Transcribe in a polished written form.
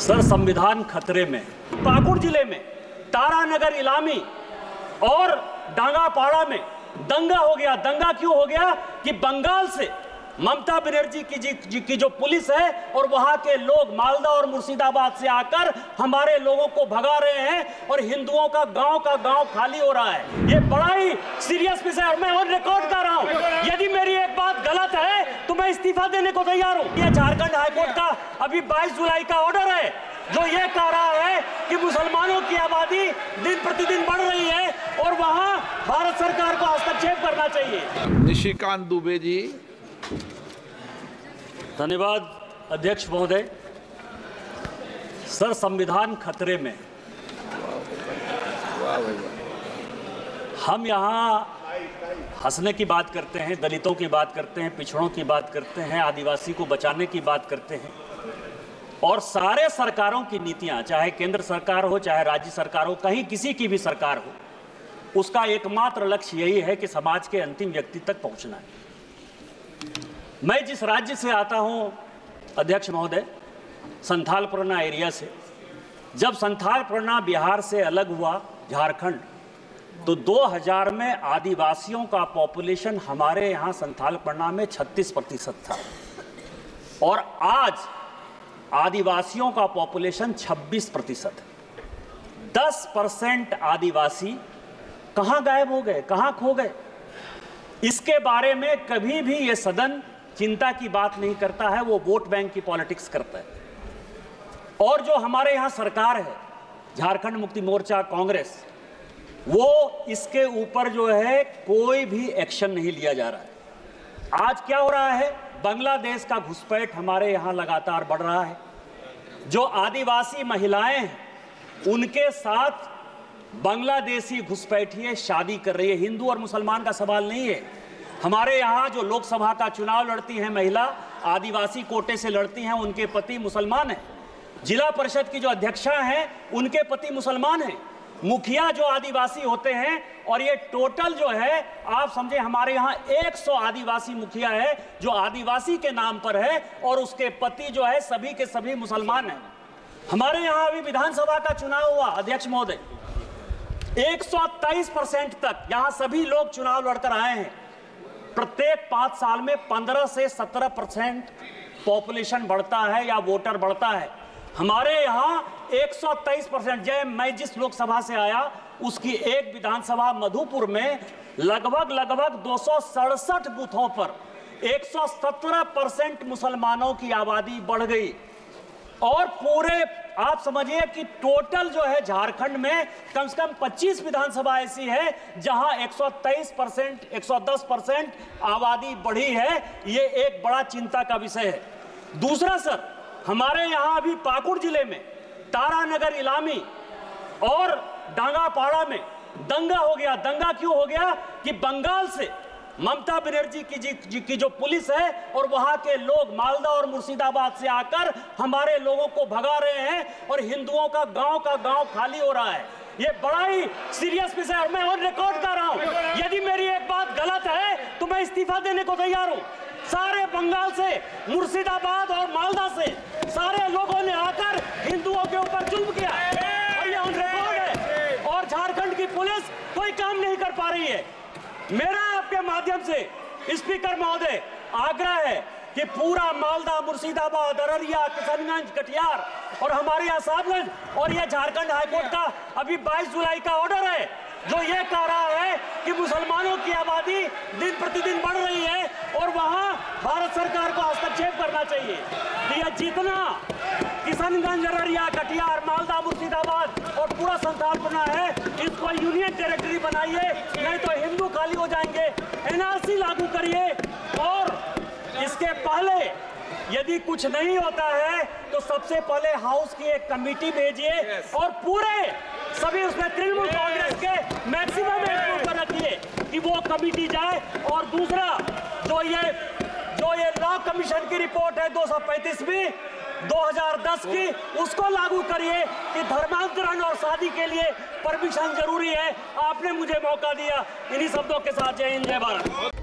Sir, संविधान खतरे में। पाकुड़ जिले में तारानगर इलामी और डांगापाड़ा में दंगा हो गया। दंगा क्यों हो गया कि बंगाल से ममता बनर्जी की जो पुलिस है और वहां के लोग मालदा और मुर्शिदाबाद से आकर हमारे लोगों को भगा रहे हैं और हिंदुओं का गांव खाली हो रहा है। ये बड़ा ही सीरियस विषय है और मैं ऑन रिकॉर्ड कर रहा हूं। यदि मेरी एक बात गलत है तो मैं इस्तीफा देने को तैयार हूं। ये झारखंड हाईकोर्ट का अभी 22 जुलाई का ऑर्डर है जो ये कह रहा है कि मुसलमानों की आबादी दिन प्रतिदिन बढ़ रही है और वहां भारत सरकार को हस्तक्षेप करना चाहिए। निशिकांत दुबे जी। धन्यवाद अध्यक्ष महोदय। सर, संविधान खतरे में। हम यहाँ हंसने की बात करते हैं, दलितों की बात करते हैं, पिछड़ों की बात करते हैं, आदिवासी को बचाने की बात करते हैं और सारे सरकारों की नीतियां, चाहे केंद्र सरकार हो चाहे राज्य सरकार हो, कहीं किसी की भी सरकार हो, उसका एकमात्र लक्ष्य यही है कि समाज के अंतिम व्यक्ति तक पहुंचना है। मैं जिस राज्य से आता हूं अध्यक्ष महोदय, संथाल परगना एरिया से, जब संथाल परगना बिहार से अलग हुआ झारखंड, तो 2000 में आदिवासियों का पॉपुलेशन हमारे यहाँ संथाल परगना में 36% था और आज आदिवासियों का पॉपुलेशन 26% है। 10% आदिवासी कहाँ गायब हो गए, कहाँ खो गए? इसके बारे में कभी भी ये सदन चिंता की बात नहीं करता है, वो वोट बैंक की पॉलिटिक्स करता है। और जो हमारे यहाँ सरकार है, झारखंड मुक्ति मोर्चा, कांग्रेस, वो इसके ऊपर जो है कोई भी एक्शन नहीं लिया जा रहा है। आज क्या हो रहा है? बांग्लादेश का घुसपैठ हमारे यहाँ लगातार बढ़ रहा है। जो आदिवासी महिलाएं हैं उनके साथ बांग्लादेशी घुसपैठिए शादी कर रही है। हिंदू और मुसलमान का सवाल नहीं है। हमारे यहाँ जो लोकसभा का चुनाव लड़ती हैं महिला, आदिवासी कोटे से लड़ती हैं, उनके पति मुसलमान हैं। जिला परिषद की जो अध्यक्षा हैं उनके पति मुसलमान हैं। मुखिया जो आदिवासी होते हैं, और ये टोटल जो है आप समझे हमारे यहाँ 100 आदिवासी मुखिया है जो आदिवासी के नाम पर है और उसके पति जो है सभी के सभी मुसलमान हैं। हमारे यहाँ अभी विधानसभा का चुनाव हुआ अध्यक्ष महोदय, 123% तक यहाँ सभी लोग चुनाव लड़कर आए हैं। प्रत्येक 5 साल में 15 से 17% पॉपुलेशन बढ़ता है या वोटर बढ़ता है। हमारे यहाँ 123%। मैं जिस लोकसभा से आया उसकी एक विधानसभा मधुपुर में लगभग 267 बूथों पर 117% मुसलमानों की आबादी बढ़ गई। और पूरे आप समझिए कि टोटल जो है झारखंड में कम से कम 25 विधानसभा ऐसी है जहां 123%, 110% आबादी बढ़ी है। ये एक बड़ा चिंता का विषय है। दूसरा सर, हमारे यहां अभी पाकुड़ जिले में तारानगर इलामी और डांगापाड़ा में दंगा हो गया। दंगा क्यों हो गया कि बंगाल से ममता बनर्जी की जो पुलिस है और वहां के लोग मालदा और मुर्शिदाबाद से आकर हमारे लोगों को भगा रहे हैं और हिंदुओं का गांव खाली हो रहा है। ये बड़ा ही सीरियस विषय है और मैं ऑन रिकॉर्ड कर रहा हूं। यदि मेरी एक बात गलत है तो मैं इस्तीफा देने को तैयार हूं। सारे बंगाल से, मुर्शिदाबाद और मालदा से सारे लोगों ने आकर हिंदुओं के ऊपर जुल्म किया और ये ऑन रिकॉर्ड है और झारखंड की पुलिस कोई काम नहीं कर पा रही है। मेरा आपके माध्यम से स्पीकर महोदय आग्रह है कि पूरा मालदा, मुर्शिदाबाद, अररिया, किशनगंज, कटिहार और हमारे यहाँ साहबगंज और ये झारखंड हाईकोर्ट का अभी 22 जुलाई का ऑर्डर है जो ये कह रहा है कि मुसलमानों की आबादी दिन प्रतिदिन बढ़ रही है और वहां भारत सरकार को हस्तक्षेप करना चाहिए। कि ये जितना किशनगंज, अररिया, कटिहार, मालदा, मुर्शिदाबाद और पूरा संथाल परगना है, इसको यूनियन टेरिटरी बनाइए, नहीं तो हिंदू खाली हो जाएंगे। एनआरसी लागू करिए और इसके पहले यदि कुछ नहीं होता है तो सबसे पहले हाउस की एक कमेटी भेजिए और पूरे सभी उसमें तृणमूल कांग्रेस के मैक्सिमम एंट्री पर रखिए कि वो कमेटी जाए। और दूसरा जो ये लॉ कमीशन की रिपोर्ट है 235वीं 2010 की, उसको लागू करिए कि धर्मांतरण और शादी के लिए परमिशन जरूरी है। आपने मुझे मौका दिया। इन्हीं शब्दों के साथ जय हिंद, जय भारत।